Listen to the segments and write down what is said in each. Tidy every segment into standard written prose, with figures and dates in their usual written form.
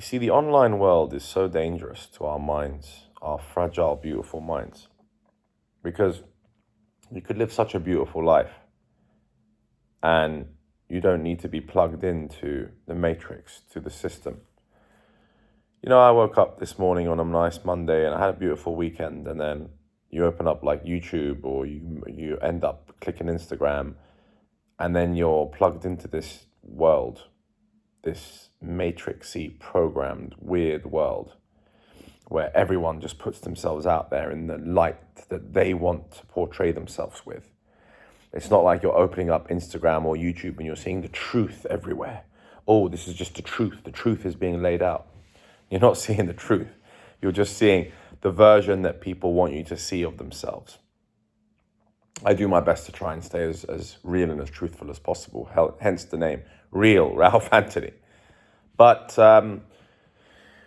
see, the online world is so dangerous to our minds, our fragile, beautiful minds, because you could live such a beautiful life and you don't need to be plugged into the matrix, to the system. You know, I woke up this morning on a nice Monday and I had a beautiful weekend, and then you open up like YouTube or you end up clicking Instagram, and then you're plugged into this world, this matrixy programmed weird world where everyone just puts themselves out there in the light that they want to portray themselves with. It's not like you're opening up Instagram or YouTube and you're seeing the truth everywhere. Oh, this is just the truth. The truth is being laid out. You're not seeing the truth. You're just seeing the version that people want you to see of themselves. I do my best to try and stay as real and as truthful as possible, hence the name, Real Ralph Anthony. But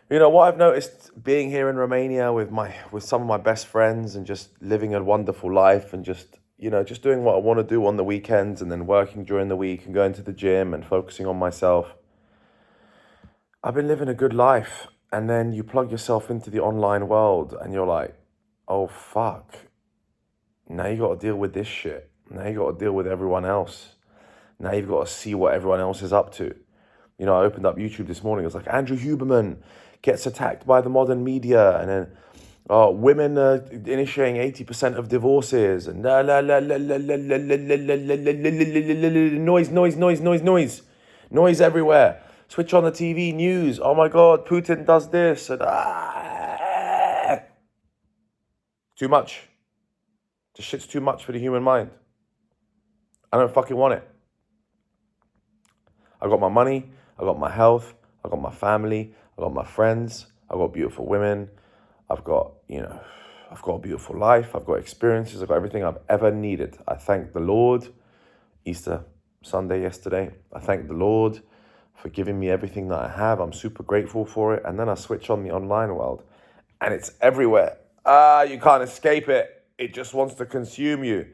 you know what I've noticed being here in Romania with some of my best friends and just living a wonderful life and just doing what I want to do on the weekends and then working during the week and going to the gym and focusing on myself. I've been living a good life, and then you plug yourself into the online world and you're like, oh fuck, now you got to deal with this shit. Now you got to deal with everyone else. Now you've got to see what everyone else is up to. You know, I opened up YouTube this morning. It was like, Andrew Huberman gets attacked by the modern media, and then women initiating 80% of divorces, and noise everywhere. Switch on the TV news. Oh my God, Putin does this, and too much. This shit's too much for the human mind. I don't fucking want it. I got my money, I got my health, I got my family, I got my friends, I got beautiful women, I've got a beautiful life, I've got experiences, I've got everything I've ever needed. I thank the Lord. Easter Sunday yesterday, I thank the Lord for giving me everything that I have. I'm super grateful for it. And then I switch on the online world and it's everywhere. You can't escape it. It just wants to consume you.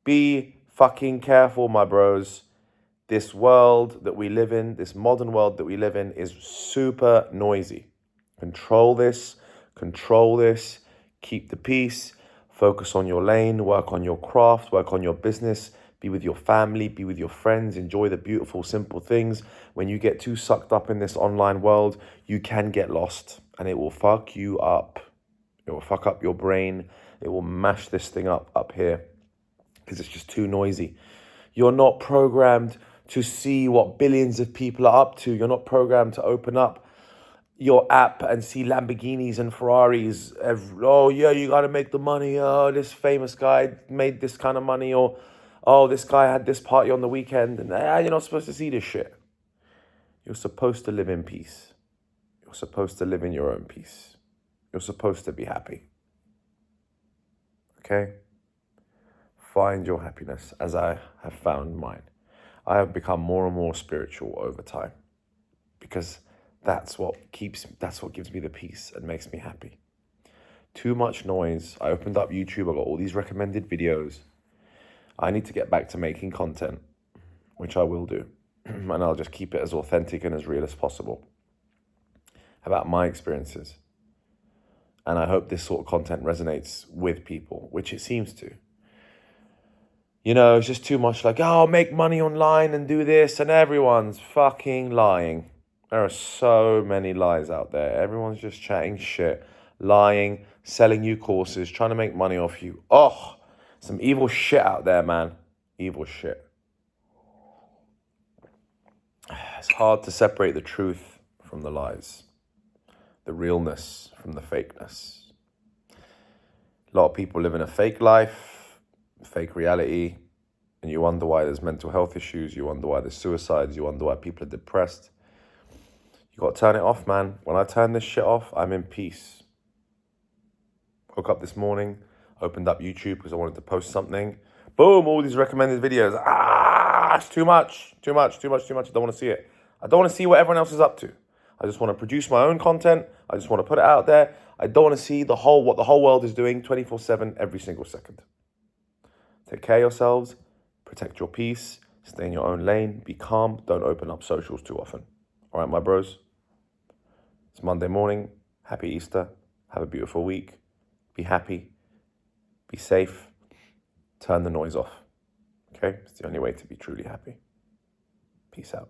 Be fucking careful, my bros. This world that we live in, this modern world that we live in, is super noisy. Control this, keep the peace, focus on your lane, work on your craft, work on your business, be with your family, be with your friends, enjoy the beautiful, simple things. When you get too sucked up in this online world, you can get lost and it will fuck you up. It will fuck up your brain. It will mash this thing up here because it's just too noisy. You're not programmed to see what billions of people are up to. You're not programmed to open up your app and see Lamborghinis and Ferraris. Oh, yeah, you got to make the money. Oh, this famous guy made this kind of money. Or, oh, this guy had this party on the weekend. And you're not supposed to see this shit. You're supposed to live in peace. You're supposed to live in your own peace. You're supposed to be happy. Okay? Find your happiness as I have found mine. I have become more and more spiritual over time because that's what gives me the peace and makes me happy. Too much noise. I opened up YouTube. I got all these recommended videos. I need to get back to making content, which I will do. And I'll just keep it as authentic and as real as possible about my experiences. And I hope this sort of content resonates with people, which it seems to. You know, it's just too much like, oh, make money online and do this, and everyone's fucking lying. There are so many lies out there. Everyone's just chatting shit, lying, selling you courses, trying to make money off you. Oh, some evil shit out there, man. Evil shit. It's hard to separate the truth from the lies, the realness from the fakeness. A lot of people live in a fake life, fake reality, and you wonder why there's mental health issues, you wonder why there's suicides, you wonder why people are depressed. You got to turn it off, man. When I turn this shit off, I'm in peace. Woke up this morning, opened up YouTube because I wanted to post something. Boom, all these recommended videos. It's too much. I don't want to see it. I don't want to see what everyone else is up to. I just want to produce my own content. I just want to put it out there. I don't want to see what the whole world is doing 24/7 every single second. Take care of yourselves. Protect your peace. Stay in your own lane. Be calm. Don't open up socials too often. All right, my bros? It's Monday morning. Happy Easter. Have a beautiful week. Be happy. Be safe. Turn the noise off. Okay? It's the only way to be truly happy. Peace out.